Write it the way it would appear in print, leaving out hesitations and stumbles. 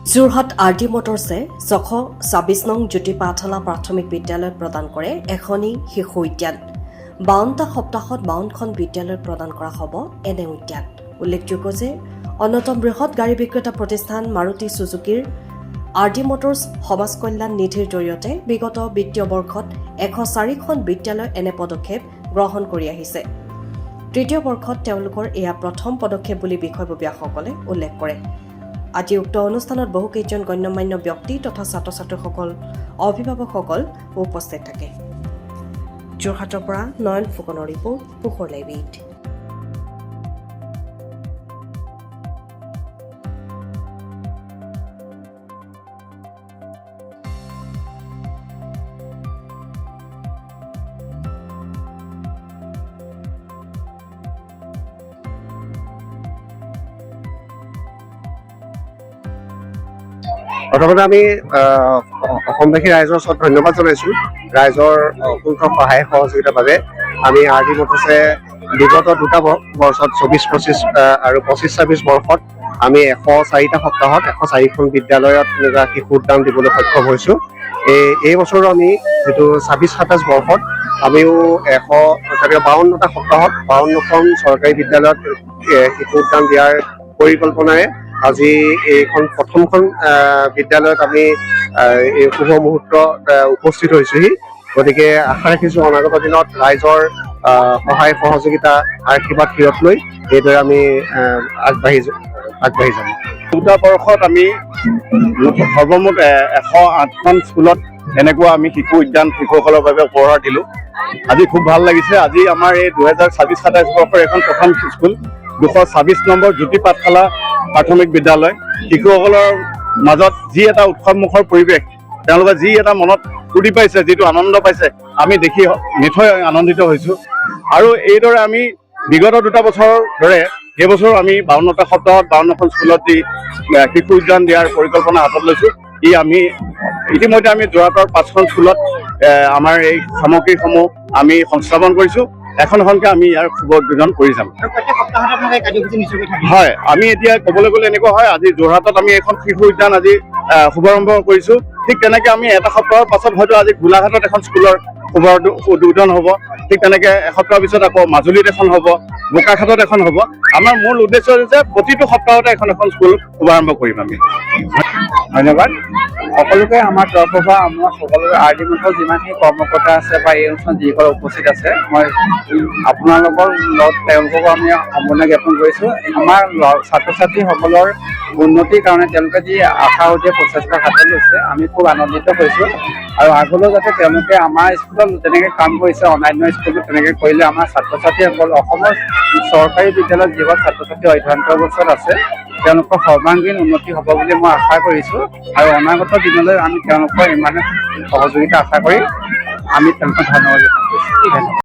Jorhat RD. মটৰ্ছে 626 নং জ্যোতি পাঠশালা প্ৰাথমিক বিদ্যালয়ত প্ৰদান কৰে এখনি শিশু উদ্যান। 52টা সপ্তাহত 52খন বিদ্যালয়ত প্ৰদান কৰা হ'ব এনে উদ্যান। উল্লেখযোগ্য যে অন্যতম বৃহৎ গাড়ী বিক্ৰেতা প্ৰতিষ্ঠান মাৰুতি সুজুকিৰ আৰ.ডি. মটৰ্ছ সমাজ কল্যাণ নিধিৰ জৰিয়তে বিগত বিত্তীয় বৰ্ষত 104খন বিদ্যালয় এনে পদক্ষেপ গ্ৰহণ কৰি আহিছে। তৃতীয় বৰ্ষত তেওঁলোকৰ এয়া প্ৰথম পদক্ষেপ বুলি বিষয়ববীয়াসকলে উল্লেখ কৰে। আজি উক্ত অনুষ্ঠানত বহুকেইজন গণ্যমান্য ব্যক্তি তথা ছাত্ৰ ছাত্ৰীসকল অভিভাৱকসকল উপস্থিত থাকে। যোৰহাটৰ পৰা নয়ন ফুকনৰ ৰিপৰ্ট, পোহৰ লাইভ 8। প্ৰথমতে আমি অসমবাসী ৰাইজৰ ওচৰত ধন্যবাদ জনাইছোঁ। ৰাইজৰ অসংখ্য সহায় সহযোগিতাৰ বাবে আমি আৰ.ডি. মটৰ্ছে বিগত দুটা বৰ্ষত 24-25 আৰু 25-26 বৰ্ষত আমি 104টা সপ্তাহত 104খন বিদ্যালয়ত এনেকুৱা শিশু উদ্যান দিবলৈ সক্ষম হৈছোঁ। এই বছৰো আমি যিটো 26-27 বৰ্ষত আমিও 152টা সপ্তাহত 52খন চৰকাৰী বিদ্যালয়ত শিশু উদ্যান দিয়াৰ পৰিকল্পনাৰে আজি এইখন প্ৰথমখন বিদ্যালয়ত আমি এই শুভ মুহূৰ্ত উপস্থিত হৈছোহি। গতিকে আশা ৰাখিছোঁ অনাগত দিনত ৰাইজৰ সহায় সহযোগিতা আশীৰ্বাদ শিৰত লৈ এইদৰে আমি আগবাঢ়ি যাম। দুটা বৰ্ষত আমি সৰ্বমুঠ 108খন স্কুলত এনেকুৱা আমি শিশু উদ্যান শিশুসকলৰ বাবে উপহাৰ দিলোঁ। আজি খুব ভাল লাগিছে। আজি আমাৰ এই 2026-27 বৰ্ষৰ এখন প্ৰথম স্কুল 226 নম্বৰ জ্যোতি পাঠশালা প্ৰাথমিক বিদ্যালয়। শিশুসকলৰ মাজত যি এটা উৎসৱমুখৰ পৰিৱেশ, তেওঁলোকে যি এটা মনত ফূৰ্তি পাইছে, যিটো আনন্দ পাইছে, আমি দেখি নিশ্চয় আনন্দিত হৈছোঁ। আৰু এইদৰে আমি বিগত দুটা বছৰৰ দৰে এইবছৰো আমি 52টা সপ্তাহত 52খন স্কুলত দি শিশু উদ্যান দিয়াৰ পৰিকল্পনা হাতত লৈছোঁ। ইতিমধ্যে আমি যোৰহাটৰ 5খন স্কুলত আমাৰ এই সামগ্ৰীসমূহ আমি সংস্থাপন কৰিছোঁ। এখন এখনকৈ আমি ইয়াৰ শুভ উদ্বোধন কৰি যাম। হয়, আমি এতিয়া ক'বলৈ গ'লে এনেকুৱা হয়, আজি যোৰহাটত আমি এখন শিশু উদ্যান আজি শুভাৰম্ভ কৰিছোঁ। ঠিক তেনেকৈ আমি এটা সপ্তাহৰ পাছত হয়তো আজি গোলাঘাটত এখন স্কুলৰ উদ্বোধন হ'ব। ঠিক তেনেকৈ এসপ্তাহৰ পিছত আকৌ মাজুলীত এখন হ'ব, বোকাখাটত এখন হ'ব। আমাৰ মূল উদ্দেশ্য হৈছে প্ৰতিটো সপ্তাহতে এখন স্কুল শুভাৰম্ভ কৰিম আমি। ধন্যবাদ সকলোকে। আমাৰ তৰফৰ পৰা আমাৰ সকলোৰে আৰ.ডি. মটৰ্ছৰ যিমানখিনি কৰ্মকৰ্তা আছে বা এই অনুষ্ঠানত যিসকল উপস্থিত আছে, মই আপোনালোকৰ লগত তেওঁলোককো আমি সম্বৰ্ধনা জ্ঞাপন কৰিছোঁ। আমাৰ ছাত্ৰ ছাত্ৰীসকলৰ উন্নতিৰ কাৰণে তেওঁলোকে যি আশাৱতী প্ৰচেষ্টা হাতত লৈছে, আমি খুব আনন্দিত হৈছোঁ। আৰু আগলৈও যাতে তেওঁলোকে আমাৰ স্কুলত যেনেকৈ কাম কৰিছে, অন্যান্য স্কুলত তেনেকৈ কৰিলে আমাৰ ছাত্ৰ ছাত্ৰীসকল অসমৰ চৰকাৰী বিদ্যালয়ত যিসকল ছাত্ৰ ছাত্ৰী অধ্যয়নৰত অৱস্থাত আছে তেওঁলোকৰ সৰ্বাংগীন উন্নতি হ'ব বুলি মই আশা কৰিছোঁ। আৰু অনাগত দিনলৈ আমি তেওঁলোকৰ ইমানে সহযোগিতা আশা কৰি আমি তেওঁলোকক ধন্যবাদ জ্ঞাপন কৰিছোঁ।